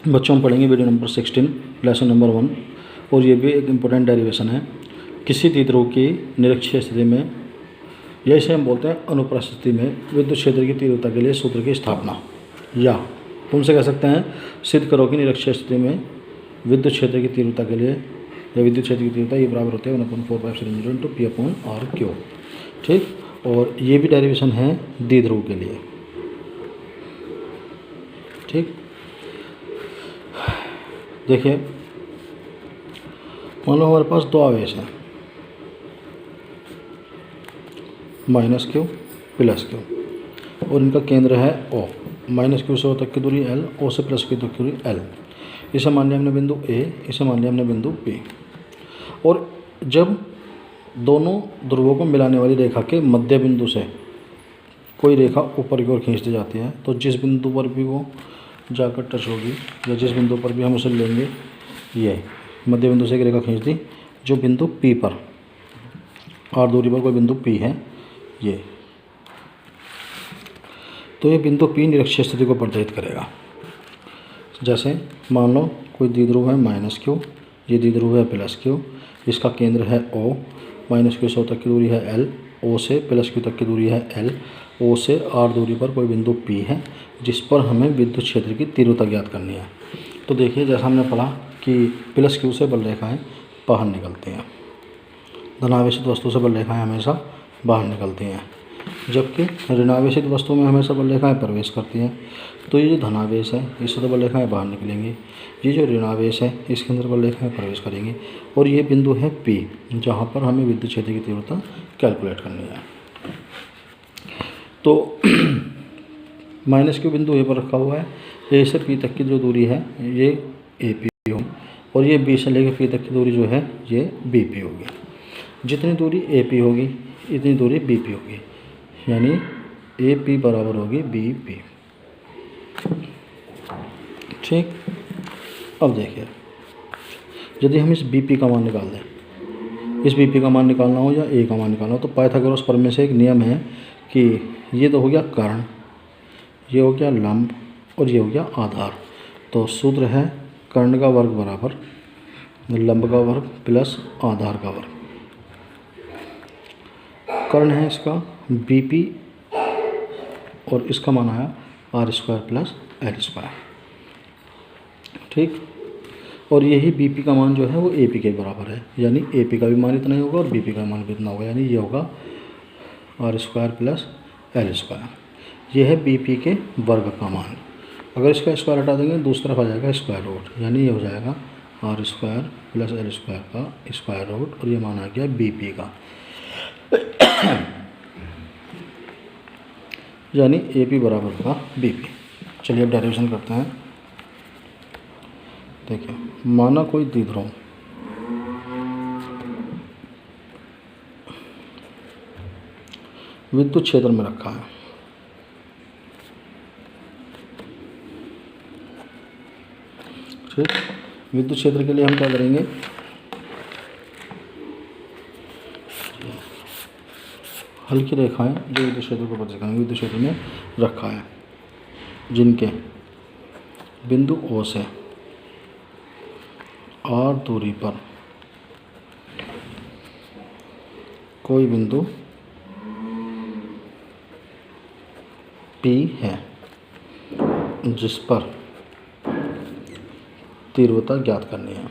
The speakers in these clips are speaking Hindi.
बच्चों हम पढ़ेंगे वीडियो नंबर 16 लेसन नंबर 1, और ये भी एक इम्पोर्टेंट डेरिवेशन है। किसी द्विध्रुव की निरक्षीय स्थिति में, या इसे हम बोलते हैं अनुप्रस्थ स्थिति में, विद्युत क्षेत्र की तीव्रता के लिए सूत्र की स्थापना। या तुमसे कह सकते हैं सिद्ध करो कि निरक्षीय स्थिति में विद्युत क्षेत्र की तीव्रता के लिए, या विद्युत क्षेत्र की तीव्रता ये बराबर होते हैं 1/4π P/r/Q। ठीक, और ये भी डेरिवेशन है द्विध्रुव के लिए। ठीक, देखिए मान लो हमारे पास दो आवेश हैं, -q +q, और इनका केंद्र है O। -q से O तक की दूरी L, O से +q तक की दूरी L। इसे मान लिया हमने बिंदु A, इसे मान लिया हमने बिंदु P। और जब दोनों ध्रुवों को मिलाने वाली रेखा के मध्य बिंदु से कोई रेखा ऊपर की ओर खींच दी जाती है, तो जिस बिंदु पर भी वो जाकर टच होगी, या जिस बिंदु पर भी हम उसे लेंगे, ये मध्य बिंदु से एक रेखा खींच दी जो बिंदु P पर, r दूरी पर कोई बिंदु P है ये, तो ये बिंदु P निरक्षीय स्थिति को प्रदर्शित करेगा। जैसे मान लो कोई द्विध्रुव है -q, ये द्विध्रुव है +q, इसका केंद्र है O, -q से O तक की दूरी है L, O से +q तक की दूरी है L, O से r दूरी पर कोई बिंदु P है जिस पर हमें विद्युत क्षेत्र की तीव्रता ज्ञात करनी है। तो देखिए जैसा हमने पढ़ा कि +q से बल रेखाएं बाहर निकलती हैं, धनावेशित वस्तु से बल रेखाएं हमेशा बाहर निकलती हैं, जबकि ऋणावेशित वस्तु में हमेशा बल रेखाएं प्रवेश करती हैं। तो ये जो धनावेश है इससे तो बल रेखाएं बाहर निकलेंगी, ये जो ऋणावेश है इसके अंदर बल रेखाएं प्रवेश करेंगी, और ये बिंदु है P जहाँ पर हमें विद्युत क्षेत्र की तीव्रता कैलकुलेट करनी है। तो -q बिंदु A पर रखा हुआ है, A से P तक की जो दूरी है ये AP होगी, और ये B से लेकर P तक की दूरी जो है ये BP होगी। जितनी दूरी AP होगी इतनी दूरी BP होगी, यानी AP बराबर होगी BP। ठीक, अब देखिए यदि हम इस BP का मान निकाल दें, इस BP का मान निकालना हो या A का मान निकालना हो, तो पाइथागोरस प्रमेय में से एक नियम है कि ये तो हो गया कर्ण, ये हो गया लंब, और ये हो गया आधार। तो सूत्र है कर्ण का वर्ग बराबर लंब का वर्ग प्लस आधार का वर्ग। कर्ण है इसका BP, और इसका मान आया r² + l²। ठीक, और यही BP का मान जो है वो AP के बराबर है, यानी AP का भी मान इतना ही होगा और BP का मान भी इतना होगा, यानी ये होगा r² + l²। यह है BP के वर्ग का मान। अगर इसका स्क्वायर हटा देंगे दूसरी तरफ आ जाएगा स्क्वायर रूट, यानी ये हो जाएगा r² + l² का स्क्वायर रूट, और ये मान आ गया BP का, यानी AP बराबर का BP। चलिए अब डेरिवेशन करते हैं। देखिए माना कोई द्विध्रुव विद्युत क्षेत्र में रखा है, ठीक, विद्युत क्षेत्र के लिए हम क्या करेंगे, हल्की रेखाएं जो विद्युत क्षेत्र को प्रदर्शित करेंगे, विद्युत क्षेत्र में रखा है, जिनके बिंदु O से r दूरी पर कोई बिंदु P है जिस पर तीव्रता ज्ञात करनी है।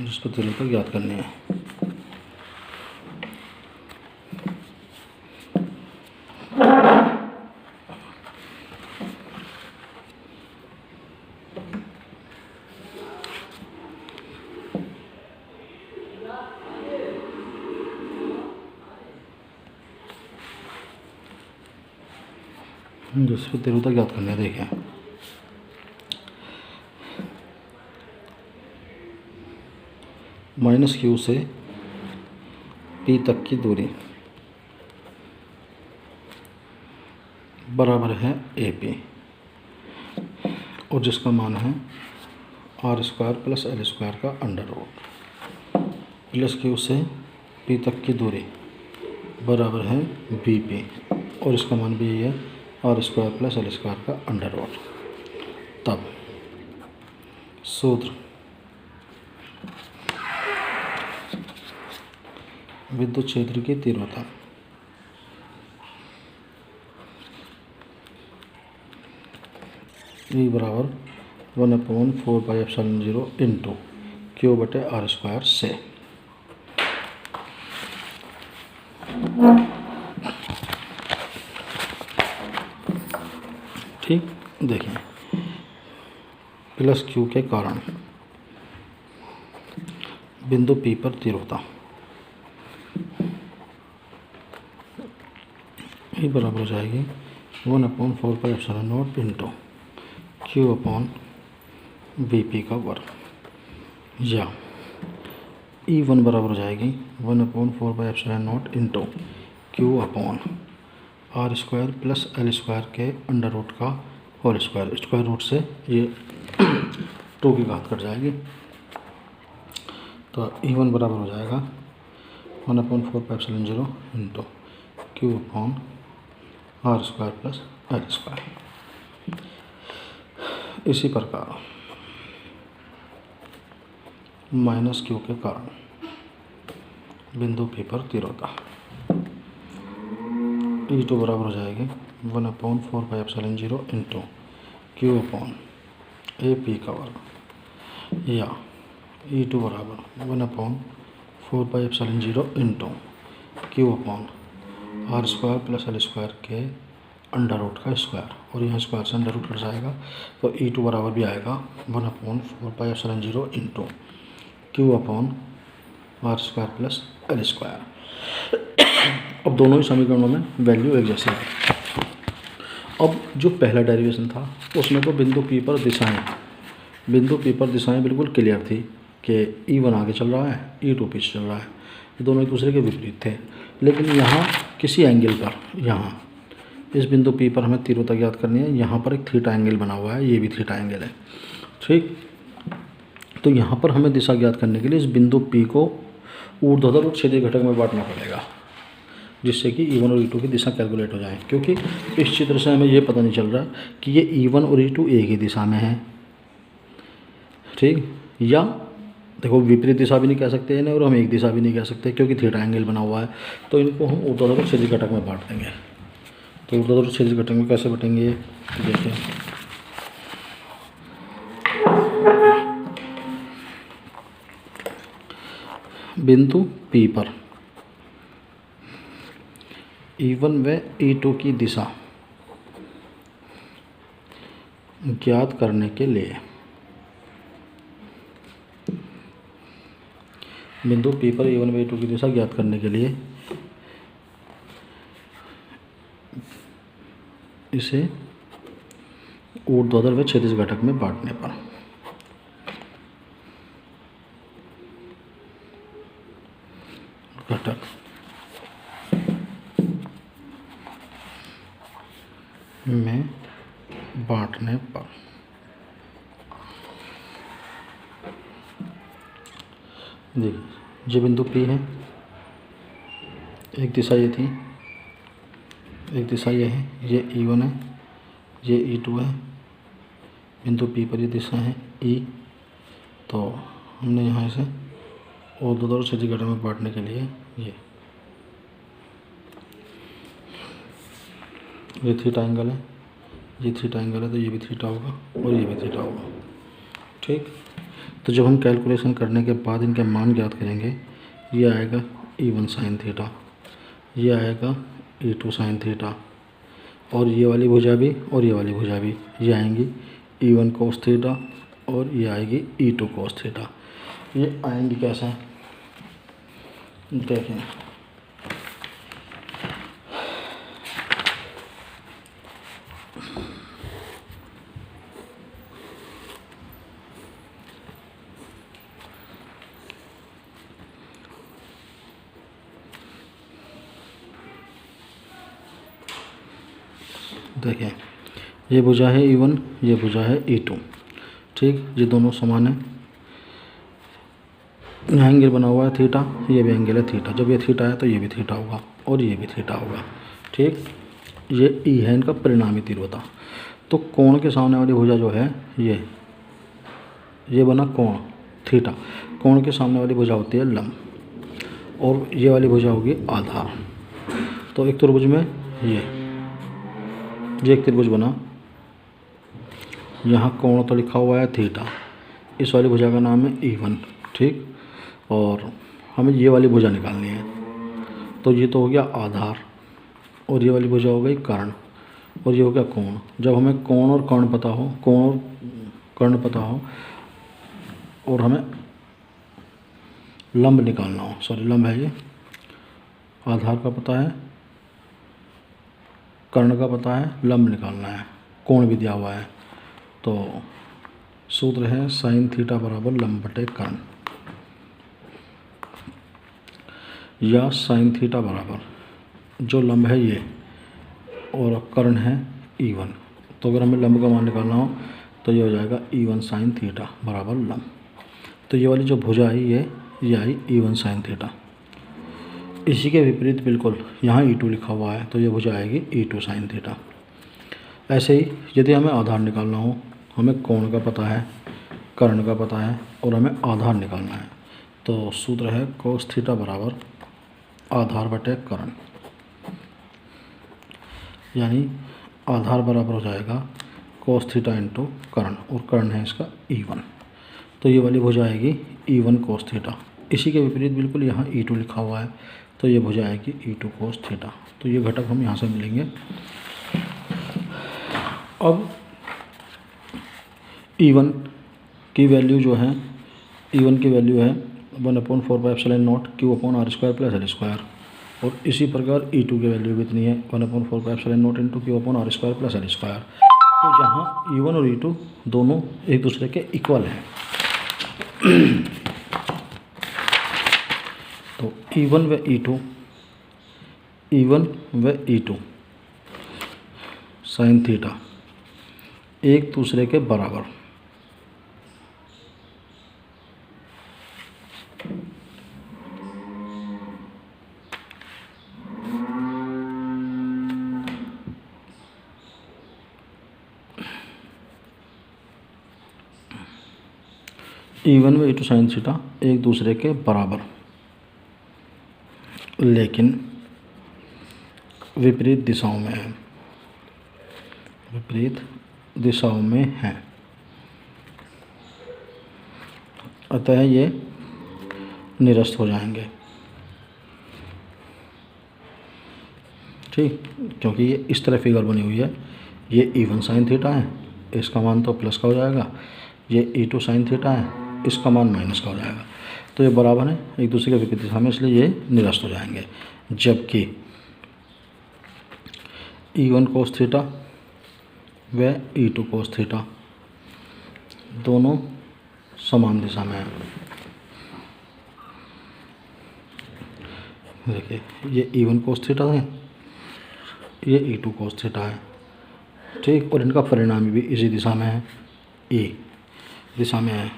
जिस पर तीव्रता ज्ञात करनी है। जिस पर तीव्रता ज्ञात करनी है, देखिए -q से P तक की दूरी बराबर है AP, और जिसका मान है r² + l² का अंडर रूट। प्लस क्यू से पी तक की दूरी बराबर है बी पी, और इसका मान भी यही है are square plus L square का अंडर रूट। तब सूत्र विद्युत क्षेत्र की तीव्रता ई बराबर 1/4πε0 इंटू क्यू बटे आर स्क्वायर से। ठीक, देखें प्लस क्यू के कारण बिंदु पी पर तीव्रता ई बराबर हो जाएगी 1/4πε0 into Q upon B P का वर्ग, या E1 बराबर हो जाएगी 1/4πε0 into Q upon R square plus L square के अंडर रूट का होल स्क्वायर। स्क्वायर रूट से ये 2 की घात कट जाएगी, तो E1 बराबर हो जाएगा 1/4πε0 into Q upon R square plus L square. इसी प्रकार माइनस क्यू के कारण बिंदु पी पर तीव्रता E2 बराबर हो जाएगी 1/4πε0 into Q upon A P का वर्ग, या E2 बराबर 1/4πε0 into Q upon R square plus L square के अंडर रूट का स्क्वायर, और यहाँ स्क्वायर से अंडर रूट कट जाएगा, तो E2 बराबर भी आएगा 1/4πε0 into Q upon R square plus L square. अब दोनों ही समीकरणों में वैल्यू एक जैसी है। अब जो पहला डेरिवेशन था उसमें तो बिंदु पी पर दिशाएं बिल्कुल क्लियर थी कि E1 आगे चल रहा है, E2 पीछे चल रहा है, ये दोनों एक दूसरे के विपरीत थे। लेकिन यहाँ किसी एंगल पर, यहाँ इस बिंदु P पर हमें तीव्रता ज्ञात करनी है। यहाँ पर एक थीटा एंगल बना हुआ है, ये भी थीटा एंगल है। ठीक, तो यहाँ पर हमें दिशा ज्ञात करने के लिए इस बिंदु P को ऊर्ध्वाधर और क्षैतिज घटक में बांटना पड़ेगा, जिससे कि E1 और E2 की दिशा कैलकुलेट हो जाए। क्योंकि इस चित्र से हमें ये पता नहीं चल रहा कि ये E1 और E2 एक ही दिशा में है। ठीक, या देखो विपरीत दिशा भी नहीं कह सकते इन्हें, और हम एक दिशा भी नहीं कह सकते क्योंकि थीटा एंगल बना हुआ है। तो इनको हम ऊर्ध्वाधर और क्षैतिज घटक में बांट देंगे। तो ऊर्ध्वाधर और क्षैतिज घटक में कैसे बटेंगे, देखिए बिंदु P पर E1 व E2 की दिशा ज्ञात करने के लिए बिंदु P पर E1 व E2 की दिशा ज्ञात करने के लिए इसे ऊर्ध्वाधर व क्षैतिज घटक में बांटने पर घटक में बांटने पर देखिए जो बिंदु P है, एक दिशा ये थी, एक दिशा ये है, ये E1 है, ये E2 है। बिंदु P पर ये दिशा है E, तो हमने यहाँ से ऊर्ध्वाधर और क्षैतिज घटक में बांटने के लिए ये थीटा एंगल है, ये थीटा एंगल है, तो ये भी थीटा होगा और ये भी थीटा होगा। ठीक, तो जब हम कैलकुलेशन करने के बाद इनके मान ज्ञात करेंगे, ये आएगा E1 साइन थीटा, ये आएगा E2 साइन थीटा, और ये वाली भुजा भी और ये वाली भुजा भी, ये आएंगी E1 कोस थीटा और ये आएगी E2 कोस थीटा। ये आएंगी कैसे, देखें देखें ये भुजा है E1, ये भुजा है E2। ठीक, ये दोनों समान है। यहाँ एंगल बना हुआ है थीटा, ये भी एंगल है थीटा। जब ये थीटा है तो ये भी थीटा होगा और ये भी थीटा होगा। ठीक, ये ई है इनका परिणामी तीव्रता। तो कोण के सामने वाली भुजा जो है ये बना कोण थीटा। कोण के सामने वाली भुजा होती है लंब और ये वाली भुजा होगी आधार। तो एक त्रिभुज में ये एक त्रिभुज बना, यहाँ कोण तो लिखा हुआ है थीटा, इस वाली भुजा का नाम है E1। ठीक, और हमें ये वाली भुजा निकालनी है। तो ये तो हो गया आधार और ये वाली भुजा हो गई कर्ण और ये हो गया कोण। जब हमें कोण और कर्ण पता हो, कोण और कर्ण पता हो और हमें लंब निकालना हो, सॉरी लंब है ये, आधार का पता है, कर्ण का पता है, लंब निकालना है, कोण भी दिया हुआ है। तो सूत्र है साइन थीटा बराबर लंब बटे कर्ण, या साइन थीटा बराबर जो लंब है ये और कर्ण है E1। तो अगर हमें लंब का मान निकालना हो तो ये हो जाएगा E1 साइन थीटा बराबर लंब। तो ये वाली जो भुजा आई ये आई E1 साइन थीटा। इसी के विपरीत बिल्कुल यहाँ E2 लिखा हुआ है तो ये भुजा आएगी E2 साइन थीटा। ऐसे ही यदि हमें आधार निकालना हो, हमें कोण का पता है, कर्ण का पता है और हमें आधार निकालना है, तो सूत्र है कोस थीटा बराबर आधार बटे कर्ण, यानी आधार बराबर हो जाएगा कोस थीटा इंटू कर्ण और कर्ण है इसका E1। तो ये वाली भुजा आएगी E1 कोस थीटा। इसी के विपरीत बिल्कुल यहाँ E2 लिखा हुआ है तो ये भुजा आएगी E2 कोस थीटा। तो ये घटक हम यहाँ से मिलेंगे। अब E1 की वैल्यू जो है, E1 की वैल्यू है 1/4πε0 Q/r² प्लस L²। और इसी प्रकार E2 की वैल्यू भी इतनी है 1/4πε0 इंटू Q/r² प्लस L²। तो जहाँ E1 और E2 दोनों एक दूसरे के इक्वल हैं तो E1 व E2 साइन थीटा एक दूसरे के बराबर। E1 व E2 साइन थीटा एक दूसरे के बराबर, लेकिन विपरीत दिशाओं में है, विपरीत दिशाओं में है। अतः ये निरस्त हो जाएंगे। ठीक, क्योंकि ये इस तरह फिगर बनी हुई है, ये E1 साइन थीटा है, इसका मान तो प्लस का हो जाएगा, ये E2 साइन थीटा है, इसका मान माइनस का हो जाएगा। तो ये बराबर है एक दूसरे के विपरीत दिशा में, इसलिए ये निरस्त हो जाएंगे। जबकि E1 कोस थीटा व E2 कोस थीटा दोनों समान दिशा में हैं। देखिए ये E1 कोस थीटा है, ये E2 कोस थीटा है। ठीक, और इनका परिणामी भी इसी दिशा में है, E दिशा में है,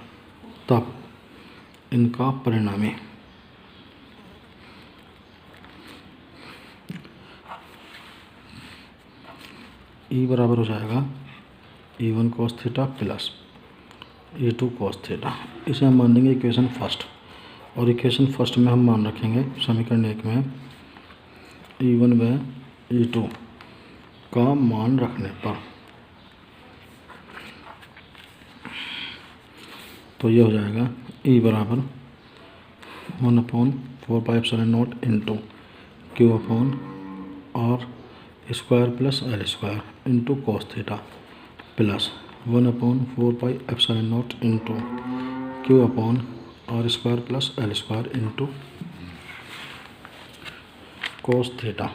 तब इनका परिणामी E बराबर हो जाएगा E1 कोस theta plus E2 cos theta. इसे हम मान लेंगे इक्वेशन फर्स्ट, और इक्वेशन फर्स्ट में हम मान रखेंगे समीकरण 1 में E1 व E2 का मान रखने पर तो ये हो जाएगा E बराबर 1/4πε0 into Q/r² plus L² into cos theta plus 1/4πε0 into Q/r² plus L² into cos theta,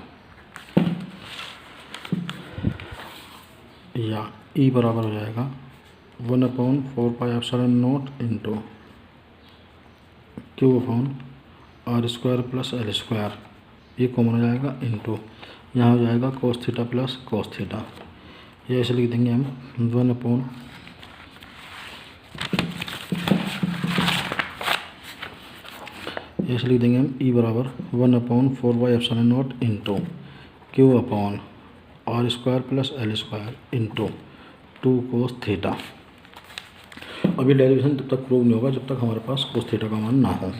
या E बराबर हो जाएगा 1/4πε0 इंटू Q/r² प्लस L², ये कॉमन हो जाएगा, इंटू यहाँ हो जाएगा कोस थीटा प्लस कोस थीटा। ये ऐसे लिख देंगे हम 1/4 ऐसे लिख देंगे हम ई बराबर 1/4πε0 into Q upon R square plus L square into 2 cos theta. अभी डेरिवेशन तब तक प्रूव नहीं होगा जब तक हमारे पास कोस थीटा का मान ना हो।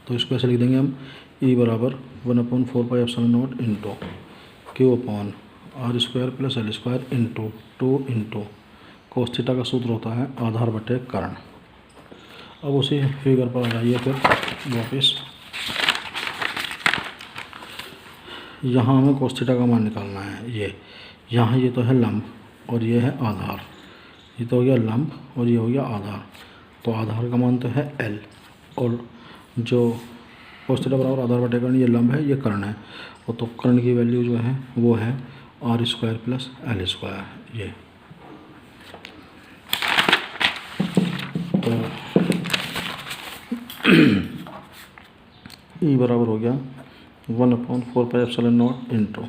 तो इसको ऐसे लिख देंगे हम ई बराबर 1/4πε0 into Q upon R square plus L square into 2 into cos theta का सूत्र होता है आधार बटे कर्ण। अब उसी फिगर पर आ जाइए फिर वापस। यहाँ हमें कोस थीटा का मान निकालना है। ये यहाँ ये तो है लंब और ये है आधार। ये तो हो गया लंब और ये हो गया आधार। तो आधार का मान तो है एल और जो कोस थीटा बराबर आधार बटे कर्ण, ये लंब है ये कर्ण है। और तो कर्ण की वैल्यू जो है वो है are square plus L square. ये तो ई बराबर हो गया 1/4πε0 into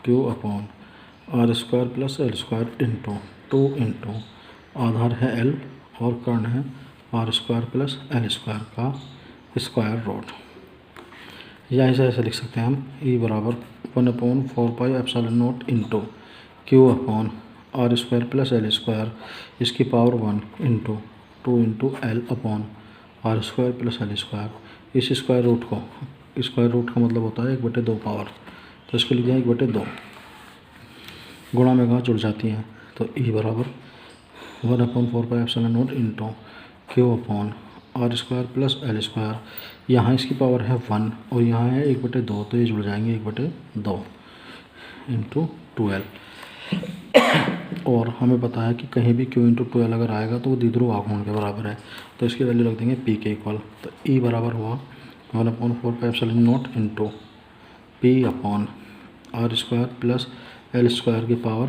Q upon R square plus L square into 2 into आधार है एल और कर्ण है are square plus L square का स्क्वायर रूट। या ऐसे लिख सकते हैं हम ई बराबर 1/4πε0 into Q upon R square plus L square इसकी power 1 into 2 into L upon R square plus L square. इस स्क्वायर रूट को, स्क्वायर रूट का मतलब होता है 1/2 पावर, तो इसको लिख दें 1/2। गुणा में कहाँ जुड़ जाती हैं, तो ई बराबर 1/4πε0 into Q upon R square plus L square. यहाँ इसकी पावर है 1 और यहाँ है 1/2, तो ये जुड़ जाएंगे 1/2 इंटू 2l। और हमें पता है कि कहीं भी q इंटू 2l अगर आएगा तो वो द्विध्रुव आघूर्ण के बराबर है, तो इसकी वैल्यू रख देंगे p के इक्वल। तो e बराबर हुआ 1/4πε0 into p upon R square plus L square की पावर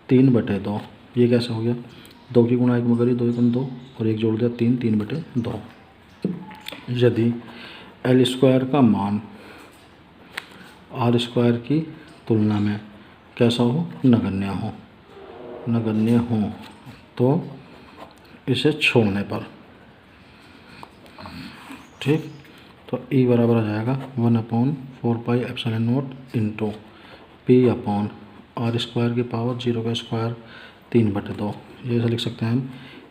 3/2। ये कैसे हो गया, 2 की गुणा 1 में करी 2 × 2 और 1 जोड़ दिया 3, 3/2। यदि एल स्क्वायर का मान आर स्क्वायर की तुलना में कैसा हो, नगण्य हो तो इसे छोड़ने पर, ठीक। तो ई बराबर आ जाएगा 1/4πε0 into P upon R square की पावर 0 का स्क्वायर 3/2। ये ऐसे लिख सकते हैं हम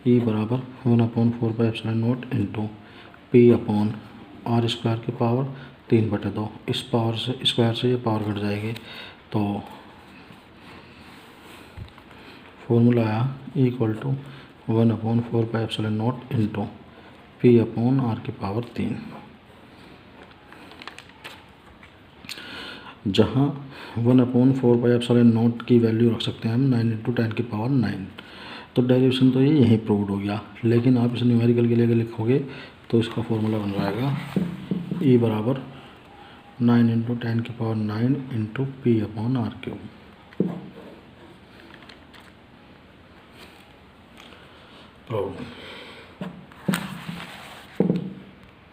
ई बराबर 1/4πε0 into P upon R square की पावर 3/2। इस पावर से स्क्वायर से ये पावर घट जाएगी, तो फॉर्मूला आया E equal to 1/4πε0 into P upon R की पावर 3। जहाँ 1/4πε0 की वैल्यू रख सकते हैं हम 9 × 10 की पावर 9। तो डेरिवेशन तो ये यहीं प्रूव्ड हो गया, लेकिन आप इसे न्यूमेरिकल के लिए अगर लिखोगे तो इसका फॉर्मूला बन जाएगा ई बराबर 9 × 10 की power 9 into P upon r cube. Problem